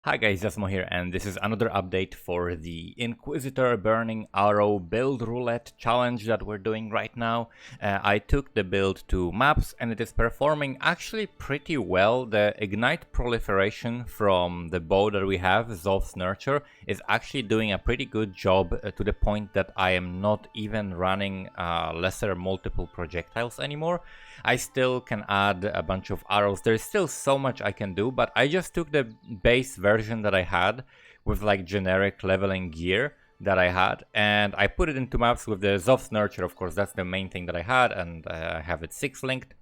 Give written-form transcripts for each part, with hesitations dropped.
Hi guys, Jasmo here, and this is another update for the Inquisitor Burning Arrow build roulette challenge that we're doing right now. I took the build to maps and it is performing actually pretty well. The ignite proliferation from the bow that we have, Zolf's Nurture, is actually doing a pretty good job to the point that I am not even running lesser multiple projectiles anymore. I still can add a bunch of arrows. There's still so much I can do, but I just took the base version that I had with like generic leveling gear that I had, and I put it into maps with the Zof's Nurture. Of course, that's the main thing that I had, and I have it 6 linked.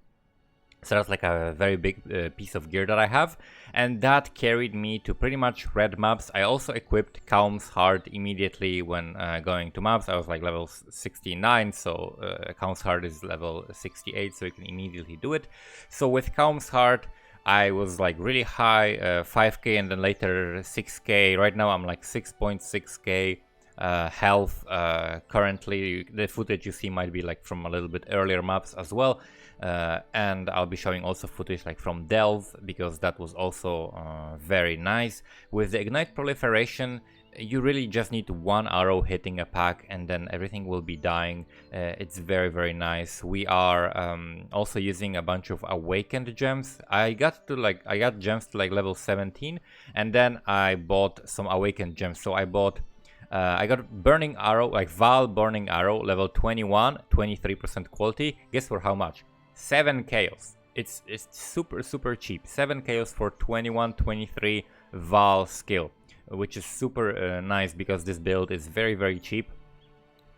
So that's like a very big piece of gear that I have, and that carried me to pretty much red maps. I also equipped Calm's Heart immediately when going to maps. I was like level 69, so Calm's Heart is level 68, so you can immediately do it. So with Calm's Heart, I was like really high, 5k and then later 6k. Right now I'm like 6.6k health. Currently the footage you see might be like from a little bit earlier maps as well. And I'll be showing also footage like from Delve, because that was also very nice. With the ignite proliferation, you really just need one arrow hitting a pack and then everything will be dying. It's very nice. We are also using a bunch of awakened gems. I got gems to like level 17, and then I bought some awakened gems. So I got Burning Arrow, like Val Burning Arrow, level 21, 23% quality. Guess for how much? 7 chaos. It's super cheap. 7 chaos for 21, 23 Val skill, which is super nice because this build is very cheap.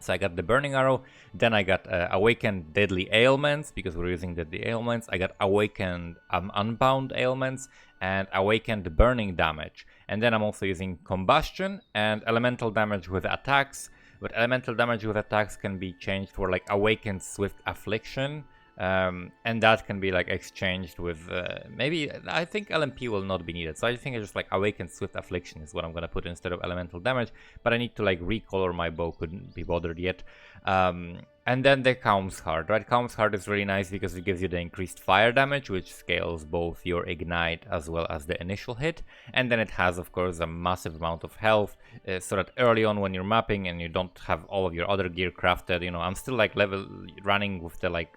So I got the Burning Arrow, then I got Awakened Deadly Ailments, because we're using Deadly Ailments. I got Awakened Unbound Ailments and Awakened Burning Damage. And then I'm also using Combustion and Elemental Damage with attacks. But Elemental Damage with attacks can be changed for like Awakened Swift Affliction. And that can be like exchanged with maybe, I think LMP will not be needed, so I think it's just like Awakened Swift Affliction is what I'm gonna put instead of Elemental Damage, but I need to like recolor my bow, couldn't be bothered yet. And then the Calm's Heart, right? Calm's Heart is really nice because it gives you the increased fire damage, which scales both your ignite as well as the initial hit. And then it has, of course, a massive amount of health, so that early on when you're mapping and you don't have all of your other gear crafted, you know, I'm still like running with the like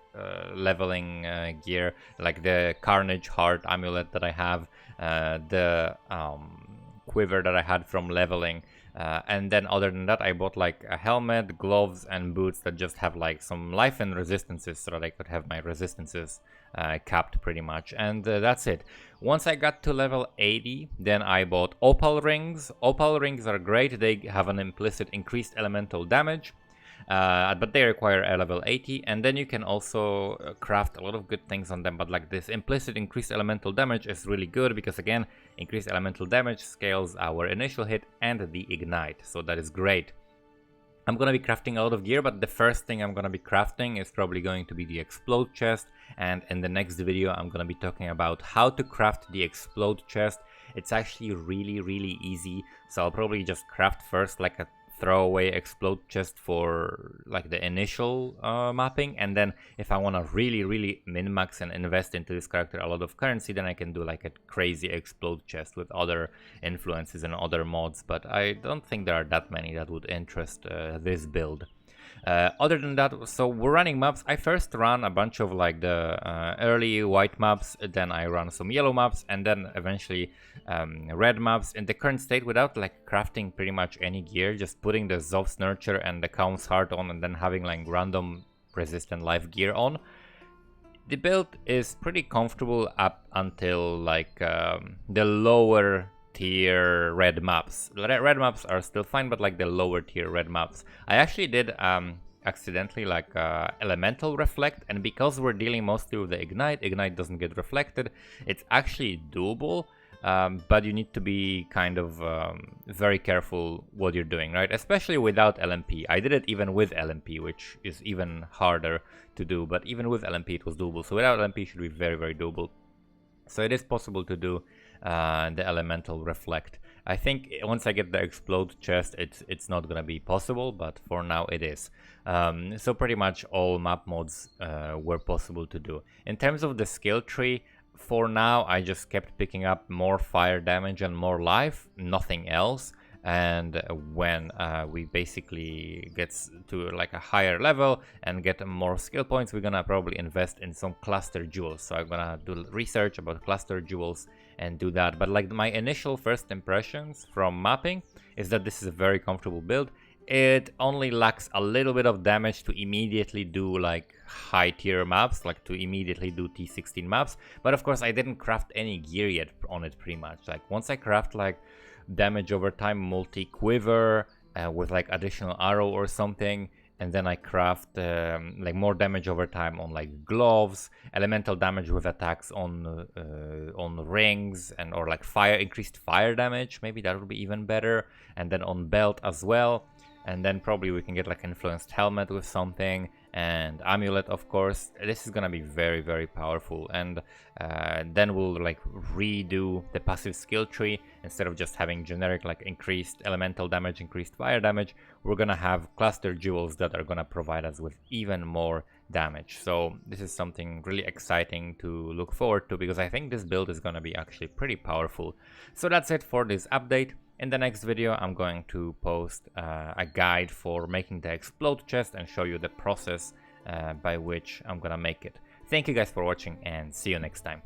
leveling gear, like the Carnage Heart amulet that I have, the quiver that I had from leveling. And then other than that, I bought like a helmet, gloves, and boots that just have like some life and resistances, so that I could have my resistances capped pretty much. And that's it. Once I got to level 80, then I bought Opal Rings. Opal Rings are great. They have an implicit increased elemental damage. But they require a level 80, and then you can also craft a lot of good things on them. But like this implicit increased elemental damage is really good because, again, increased elemental damage scales our initial hit and the ignite, so that is great. I'm gonna be crafting a lot of gear, but the first thing I'm gonna be crafting is probably going to be the explode chest, and in the next video I'm gonna be talking about how to craft the explode chest. It's actually really easy, so I'll probably just craft first like a throwaway explode chest for like the initial mapping, and then if I want to really min-max and invest into this character a lot of currency, then I can do like a crazy explode chest with other influences and other mods, but I don't think there are that many that would interest this build. Other than that, so we're running maps. I first ran a bunch of like the early white maps, then I run some yellow maps, and then eventually red maps in the current state without like crafting pretty much any gear, just putting the Zof's Nurture and the Calm's Heart on, and then having like random resistant life gear on. The build is pretty comfortable up until like the lower tier red maps. Red maps are still fine, but like the lower tier red maps. I actually did accidentally like elemental reflect, and because we're dealing mostly with the ignite doesn't get reflected. It's actually doable, but you need to be kind of very careful what you're doing, right? Especially without LMP. I did it even with LMP, which is even harder to do, but even with LMP it was doable. So without LMP it should be very doable. So it is possible to do the elemental reflect. I think once I get the explode chest, it's not gonna be possible, but for now it is. So pretty much all map mods were possible to do. In terms of the skill tree, for now, I just kept picking up more fire damage and more life, nothing else. And when we basically get to like a higher level and get more skill points, we're gonna probably invest in some cluster jewels. So I'm gonna do research about cluster jewels and do that. But like my initial first impressions from mapping is that this is a very comfortable build. It only lacks a little bit of damage to immediately do like high tier maps, like to immediately do T16 maps. But of course I didn't craft any gear yet on it pretty much. Like once I craft like damage over time multi-quiver with like additional arrow or something, and then I craft like more damage over time on like gloves, elemental damage with attacks on rings, and or like increased fire damage, maybe that would be even better, and then on belt as well. And then probably we can get like influenced helmet with something, and amulet, of course. This is gonna be very, very powerful. And then we'll like redo the passive skill tree. Instead of just having generic like increased elemental damage, increased fire damage, we're gonna have cluster jewels that are gonna provide us with even more damage. So this is something really exciting to look forward to, because I think this build is gonna be actually pretty powerful. So that's it for this update. In the next video, I'm going to post a guide for making the explode chest and show you the process by which I'm gonna make it. Thank you guys for watching, and see you next time.